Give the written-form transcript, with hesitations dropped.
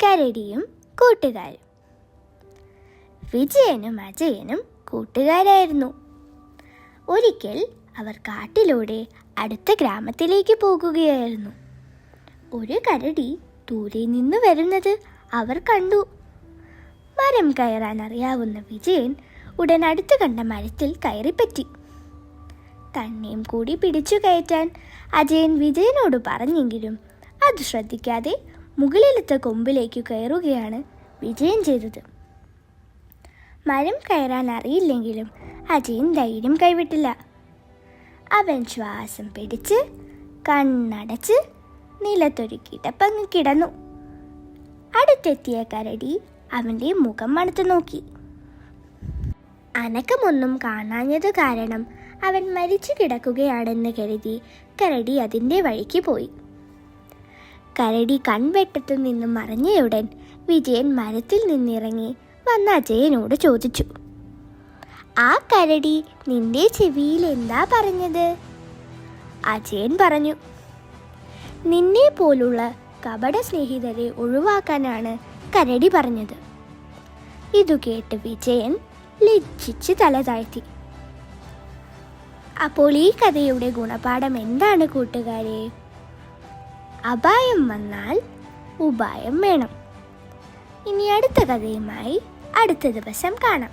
കരടിയും കൂട്ടുകാരും. വിജയനും അജയനും കൂട്ടുകാരായിരുന്നു. ഒരിക്കൽ അവർ കാട്ടിലൂടെ അടുത്ത ഗ്രാമത്തിലേക്ക് പോകുകയായിരുന്നു. ഒരു കരടി ദൂരെ നിന്ന് വരുന്നത് അവർ കണ്ടു. മരം കയറാൻ അറിയാവുന്ന വിജയൻ ഉടൻ അടുത്ത് കണ്ട മരത്തിൽ കയറിപ്പറ്റി. തന്നെയും കൂടി പിടിച്ചു കയറ്റാൻ അജയൻ വിജയനോട് പറഞ്ഞെങ്കിലും അത് ശ്രദ്ധിക്കാതെ മുകളിലത്തെ കൊമ്പിലേക്ക് കയറുകയാണ് വിജയൻ ചെയ്തത്. മരം കയറാൻ അറിയില്ലെങ്കിലും അജയൻ ധൈര്യം കൈവിട്ടില്ല. അവൻ ശ്വാസം പിടിച്ച് കണ്ണടച്ച് നിലത്തൊരു കിടപ്പങ്ങ് കിടന്നു. അടുത്തെത്തിയ കരടി അവൻ്റെ മുഖം മണത്തു നോക്കി. അനക്കമൊന്നും കാണാഞ്ഞത് കാരണം അവൻ മരിച്ചു കിടക്കുകയാണെന്ന് കരുതി കരടി അതിൻ്റെ വഴിക്ക് പോയി. കരടി കൺവെട്ടത്തു നിന്നും മറഞ്ഞയുടൻ വിജയൻ മരത്തിൽ നിന്നിറങ്ങി വന്ന അജയനോട് ചോദിച്ചു, "ആ കരടി നിന്റെ ചെവിയിൽ എന്താ പറഞ്ഞത്?" അജയൻ പറഞ്ഞു, "നിന്നെ പോലുള്ള കപട സ്നേഹിതരെ ഒഴിവാക്കാനാണ് കരടി പറഞ്ഞത്." ഇതു കേട്ട് വിജയൻ ലജ്ജിച്ച് തല താഴ്ത്തി. അപ്പോൾ ഈ കഥയുടെ ഗുണപാഠം എന്താണ് കൂട്ടുകാരെ? അപായം വന്നാൽ ഉപായം വേണം. ഇനി അടുത്ത കഥയുമായി അടുത്ത ദിവസം കാണാം.